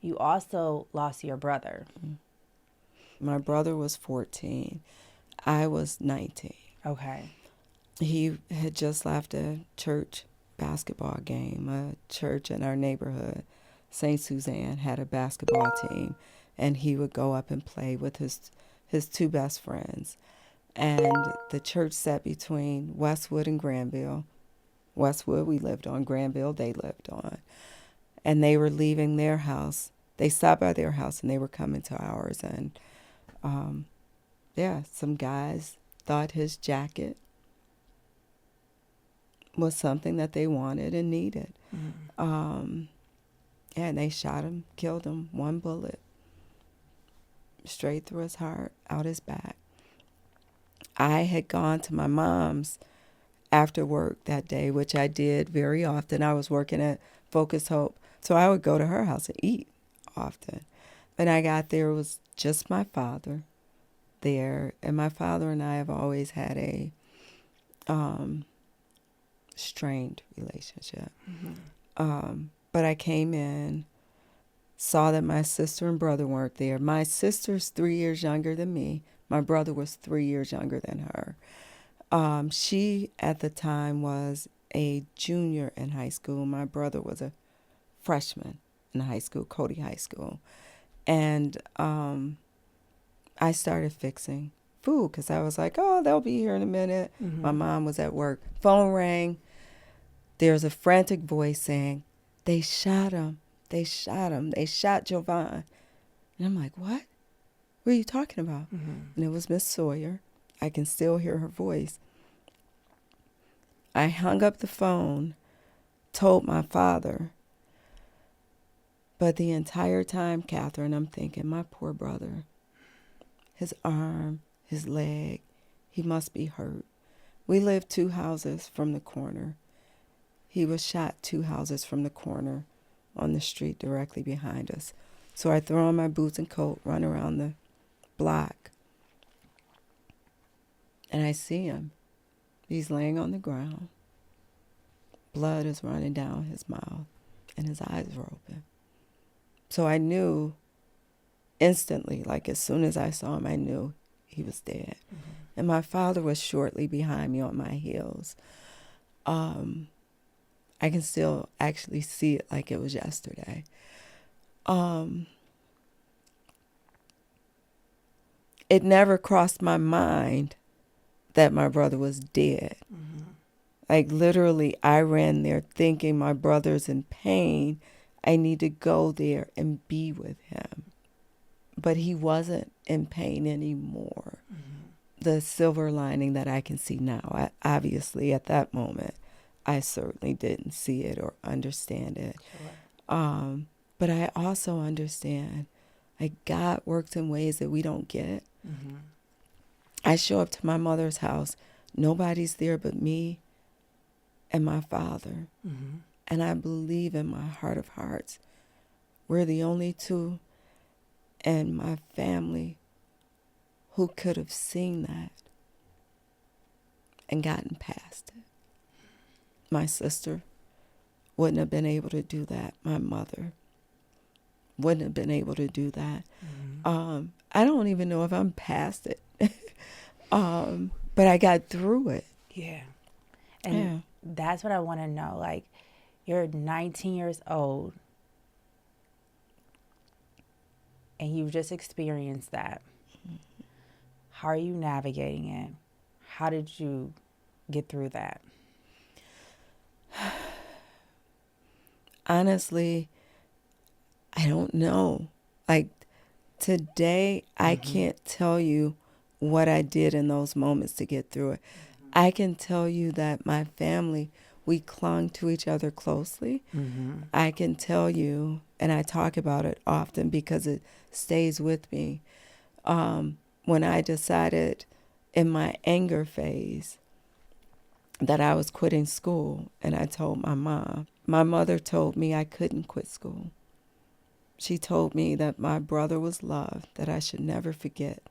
you also lost your brother. My brother was 14. I was 19. Okay. He had just left a church basketball game. A church in our neighborhood, St. Suzanne, had a basketball team, and he would go up and play with his two best friends. And the church sat between Westwood and Granville. Westwood we lived on, Granville they lived on. And they were leaving their house. They stopped by their house and they were coming to ours. And some guys thought his jacket was something that they wanted and needed. And they shot him, killed him, one bullet, straight through his heart, out his back. I had gone to my mom's after work that day, which I did very often. I was working at Focus Hope, so I would go to her house and eat often. When I got there, it was just my father there, and my father and I have always had a strained relationship. But I came in, saw that my sister and brother weren't there. My sister's 3 years younger than me. My brother was 3 years younger than her. She, at the time, was a junior in high school. My brother was a freshman in high school, 𝐃𝐨𝐧'𝐭 High School. And I started fixing food because I was like, oh, they'll be here in a minute. My mom was at work. Phone rang. There's a frantic voice saying, they shot him. They shot him. They shot Jovan. And I'm like, what? What are you talking about? And it was Miss Sawyer. I can still hear her voice. I hung up the phone, told my father. But the entire time, Catherine, I'm thinking, my poor brother, his arm, his leg, he must be hurt. We lived 2 houses from the corner. He was shot 2 houses from the corner on the street directly behind us. So I throw on my boots and coat, run around the block, and I see him. He's laying on the ground. Blood is running down his mouth, and his eyes were open. So I knew instantly, like as soon as I saw him, I knew he was dead. And my father was shortly behind me on my heels. I can still actually see it like it was yesterday. It never crossed my mind that my brother was dead. Like literally, I ran there thinking my brother's in pain. I need to go there and be with him. But he wasn't in pain anymore. The silver lining that I can see now, obviously at that moment, I certainly didn't see it or understand it. Sure. But I also understand, like, God works in ways that we don't get. I show up to my mother's house. Nobody's there but me and my father. And I believe in my heart of hearts, we're the only two in my family who could have seen that and gotten past it. My sister wouldn't have been able to do that. My mother wouldn't have been able to do that. I don't even know if I'm past it. But I got through it. Yeah. And that's what I want to know. Like, you're 19 years old and you've just experienced that. How are you navigating it? How did you get through that? Honestly, I don't know. Like today, I can't tell you what I did in those moments to get through it. I can tell you that my family, we clung to each other closely. I can tell you, and I talk about it often because it stays with me. When I decided in my anger phase that I was quitting school, and I told my mom, my mother told me I couldn't quit school. She told me that my brother was loved, that I should never forget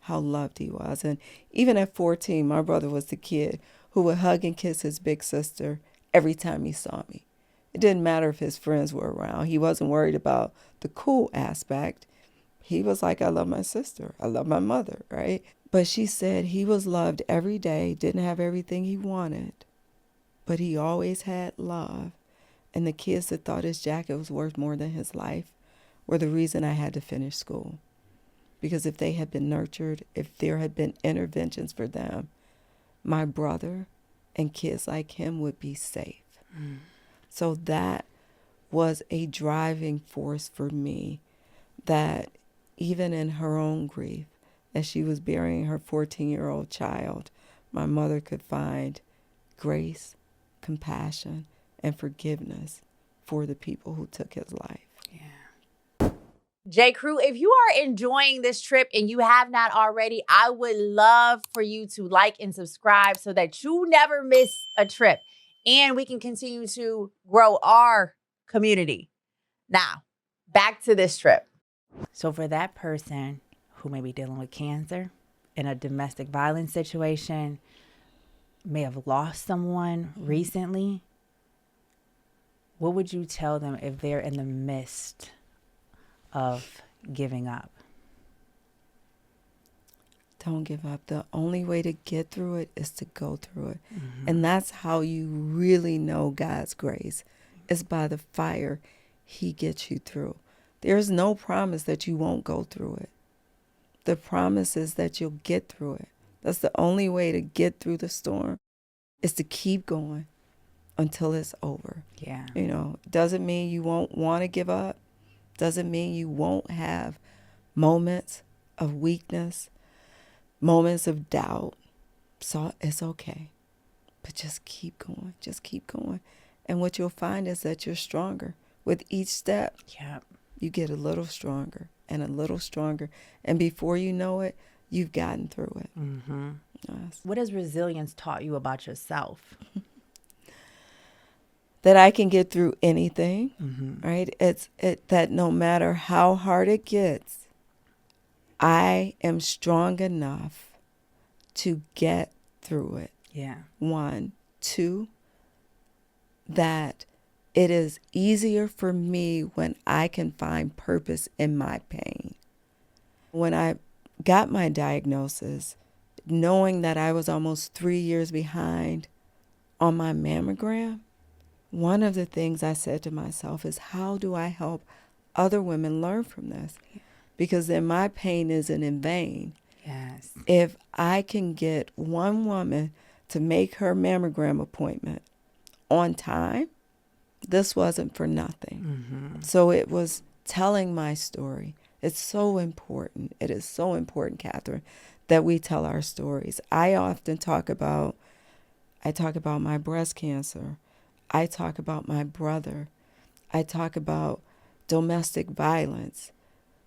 how loved he was. And even at 14, my brother was the kid who would hug and kiss his big sister every time he saw me. It didn't matter if his friends were around. He wasn't worried about the cool aspect. He was like, I love my sister. I love my mother, right? But she said he was loved every day, didn't have everything he wanted, but he always had love. And the kids that thought his jacket was worth more than his life were the reason I had to finish school. Because if they had been nurtured, if there had been interventions for them, my brother and kids like him would be safe. Mm. So that was a driving force for me, that even in her own grief, as she was burying her 14-year-old child, my mother could find grace, compassion, and forgiveness for the people who took his life. Yeah. J Crew, if you are enjoying this trip and you have not already, I would love for you to like and subscribe so that you never miss a trip and we can continue to grow our community. Now, back to this trip. So for that person who may be dealing with cancer, in a domestic violence situation, may have lost someone recently, what would you tell them if they're in the midst of giving up? Don't give up. The only way to get through it is to go through it. Mm-hmm. And that's how you really know God's grace, is by the fire he gets you through. There's no promise that you won't go through it. The promise is that you'll get through it. That's the only way to get through the storm, is to keep going until it's over. Yeah. You know, doesn't mean you won't want to give up. Doesn't mean you won't have moments of weakness, moments of doubt. So it's okay. But just keep going. Just keep going. And what you'll find is that you're stronger. With each step, yep, you get a little stronger and a little stronger. And before you know it, you've gotten through it. Mm-hmm. Yes. What has resilience taught you about yourself? That I can get through anything, mm-hmm, right? It's that no matter how hard it gets, I am strong enough to get through it. Yeah. 1, 2, that it is easier for me when I can find purpose in my pain. When I got my diagnosis, knowing that I was almost 3 years behind on my mammogram, one of the things I said to myself is, how do I help other women learn from this? Yeah. Because then my pain isn't in vain. Yes. If I can get one woman to make her mammogram appointment on time, this wasn't for nothing. Mm-hmm. So it was telling my story. It's so important. It is so important, Catherine, that we tell our stories. I often talk about my breast cancer. I talk about my brother. I talk about domestic violence,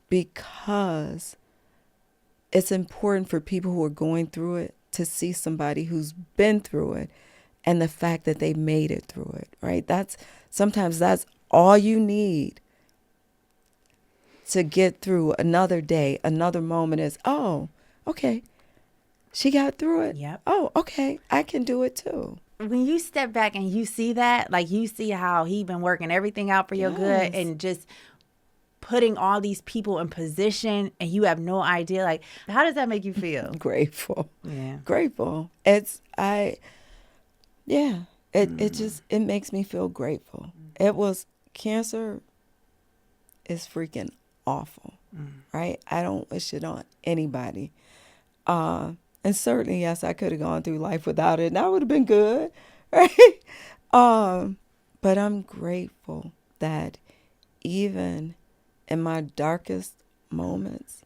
because it's important for people who are going through it to see somebody who's been through it and the fact that they made it through it, right? Sometimes that's all you need to get through another day, another moment is, oh, okay, she got through it. Yep. Oh, okay, I can do it too. When you step back and you see that, like you see how he been working everything out for your good and just putting all these people in position, and you have no idea, like, how does that make you feel? Grateful. Yeah. Grateful. It makes me feel grateful. It was, cancer is freaking awful, right? I don't wish it on anybody. And certainly, yes, I could have gone through life without it, and that would have been good, right? But I'm grateful that even in my darkest moments,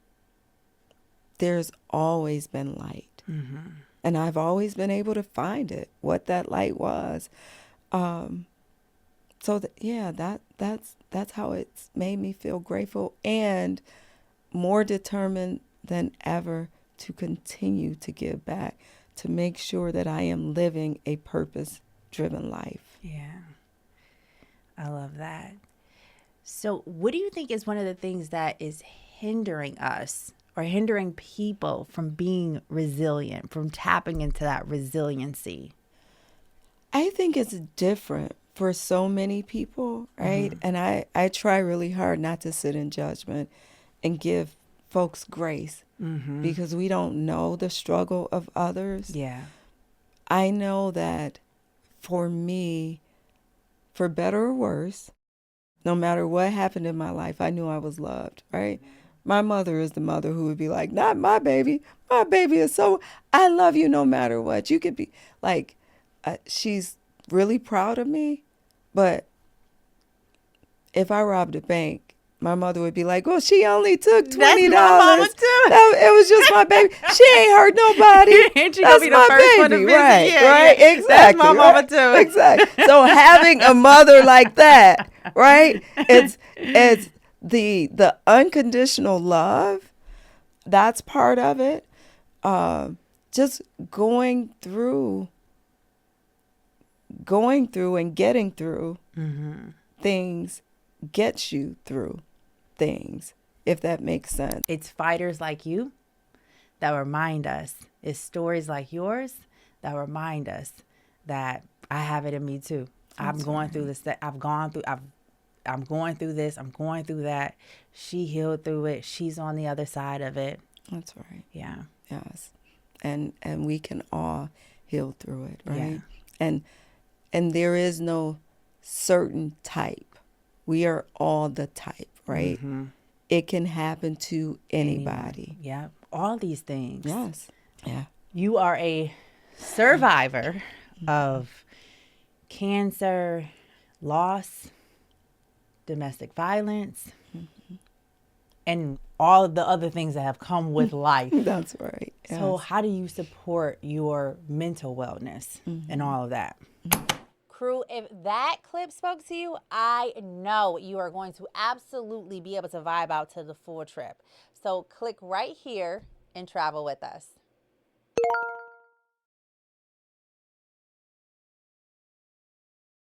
there's always been light. Mm-hmm. And I've always been able to find it, what that light was. That's how it's made me feel grateful and more determined than ever to continue to give back, to make sure that I am living a purpose-driven life. Yeah, I love that. So what do you think is one of the things that is hindering us or hindering people from being resilient, from tapping into that resiliency? I think it's different for so many people, right? And I try really hard not to sit in judgment and give folks grace because we don't know the struggle of others. Yeah. I know that for me, for better or worse, no matter what happened in my life, I knew I was loved, right? My mother is the mother who would be like, not my baby. My baby is so, I love you no matter what. You could be like, she's really proud of me. But if I robbed a bank, my mother would be like, well, she only took $20. That's my mama too. It was just my baby. She ain't hurt nobody. And she That's gonna be the my first one to baby. visit. Right, Yeah, right, yeah. exactly. That's my mama right? too. Exactly. So having a mother like that, right? It's the unconditional love. That's part of it. Just going through and getting through things gets you through things, if that makes sense. It's fighters like you that remind us. It's stories like yours that remind us that I have it in me too. I'm going through this. I'm going through this. I'm going through that. She healed through it. She's on the other side of it. That's right. Yeah. Yes. And we can all heal through it, right? Yeah. And there is no certain type. We are all the type, right? It can happen to anybody. Yeah. All these things. Yes. Yeah. You are a survivor of cancer, loss, domestic violence, and all of the other things that have come with life. That's right. Yes. So how do you support your mental wellness and all of that? Crew, if that clip spoke to you, I know you are going to absolutely be able to vibe out to the full trip. So click right here and travel with us.